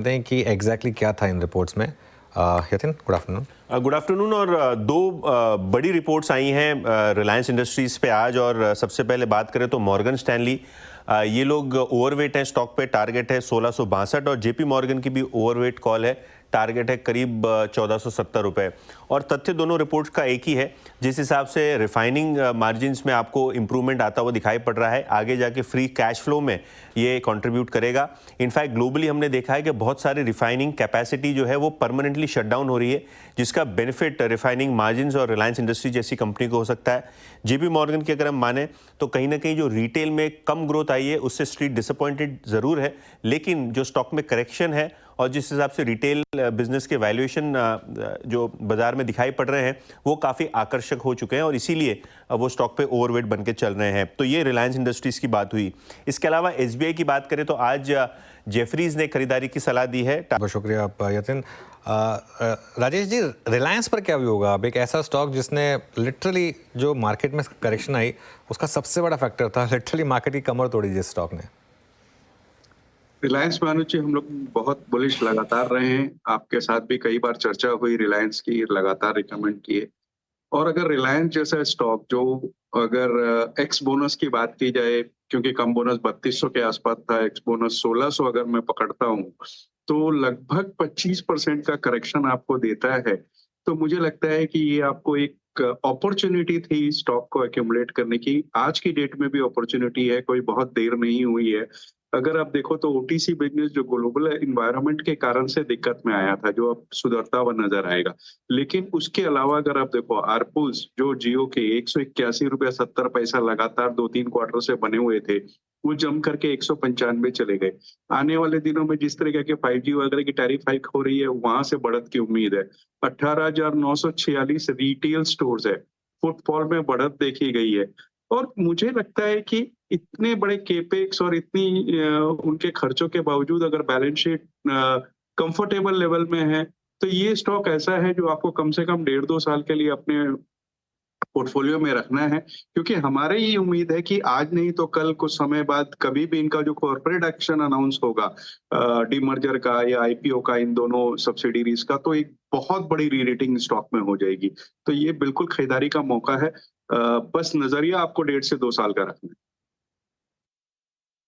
दें कि एग्जैक्टली क्या था इन रिपोर्ट्स में। Yatin, good afternoon. Good afternoon. और दो बड़ी रिपोर्ट्स आई हैं रिलायंस इंडस्ट्रीज पे आज। और सबसे पहले बात करें तो मॉर्गन स्टैनली, ये लोग ओवरवेट हैं स्टॉक पे, टारगेट है 1662। और जेपी मॉर्गन की भी ओवरवेट कॉल है, टारगेट है करीब 1470 रुपए। और तथ्य दोनों रिपोर्ट्स का एक ही है, जिस हिसाब से रिफाइनिंग मार्जिन्स में आपको इंप्रूवमेंट आता हुआ दिखाई पड़ रहा है, आगे जाके फ्री कैश फ्लो में ये कंट्रीब्यूट करेगा। इनफैक्ट ग्लोबली हमने देखा है कि बहुत सारी रिफाइनिंग कैपेसिटी जो है वो परमानेंटली शट डाउन हो रही है, जिसका बेनिफिट रिफाइनिंग मार्जिन्स और रिलायंस इंडस्ट्री जैसी कंपनी को हो सकता है। जेपी मॉर्गन की अगर हम माने तो कहीं ना कहीं जो रिटेल में कम ग्रोथ आई है उससे स्ट्रीट डिसअपॉइंटेड जरूर है, लेकिन जो स्टॉक में करेक्शन है और जिस हिसाब से रिटेल बिजनेस के वैल्यूएशन जो बाजार में दिखाई पड़ रहे हैं वो काफ़ी आकर्षक हो चुके हैं और इसीलिए वो स्टॉक पे ओवरवेट बन के चल रहे हैं। तो ये रिलायंस इंडस्ट्रीज की बात हुई। इसके अलावा एसबीआई की बात करें तो आज जेफरीज ने खरीदारी की सलाह दी है। बहुत शुक्रिया आप यतिन। राजेश जी, रिलायंस पर क्या व्यू होगा? अब एक ऐसा स्टॉक जिसने लिटरली जो मार्केट में करेक्शन आई उसका सबसे बड़ा फैक्टर था, लिटरली मार्केट की कमर तोड़ी जिस स्टॉक ने। रिलायंस में अनुज जी, हम लोग बहुत बुलिश लगातार रहे हैं। आपके साथ भी कई बार चर्चा हुई रिलायंस की, लगातार रिकमेंड किए। और अगर रिलायंस जैसा स्टॉक जो अगर एक्स बोनस की बात की जाए, क्योंकि कम बोनस 3200 के आसपास था, एक्स बोनस 1600 अगर मैं पकड़ता हूँ, तो लगभग 25% का करेक्शन आपको देता है। तो मुझे लगता है कि ये आपको एक अपॉर्चुनिटी थी स्टॉक को एक्यूमुलेट करने की। आज की डेट में भी अपॉर्चुनिटी है, कोई बहुत देर नहीं हुई है। अगर आप देखो तो ओटीसी बिजनेस जो ग्लोबल एनवायरनमेंट के कारण से दिक्कत में आया था, जो अब सुधरता हुआ नजर आएगा। लेकिन उसके अलावा अगर आप देखो आरपुल्स जो जियो के 181.70 रुपया लगातार 2-3 क्वार्टर से बने हुए थे, वो जम करके 195 चले गए। आने वाले दिनों में जिस तरीके के 5G वगैरह की टैरिफ हाइक हो रही है, वहां से बढ़त की उम्मीद है। 18,946 रिटेल स्टोर्स है, फुटफॉल में बढ़त देखी गई है। और मुझे लगता है कि इतने बड़े केपेक्स और इतनी उनके खर्चों के बावजूद अगर बैलेंस शीट कंफर्टेबल लेवल में है, तो ये स्टॉक ऐसा है जो आपको कम से कम 1.5-2 साल के लिए अपने पोर्टफोलियो में रखना है। क्योंकि हमारे ये उम्मीद है कि आज नहीं तो कल, कुछ समय बाद, कभी भी इनका जो कॉर्पोरेट एक्शन अनाउंस होगा डीमर्जर का या आईपीओ का, इन दोनों सब्सिडीज का, तो एक बहुत बड़ी री रेटिंग स्टॉक में हो जाएगी। तो ये बिल्कुल खरीदारी का मौका है। बस नजरिया आपको 1.5 से 2 साल का रखना है।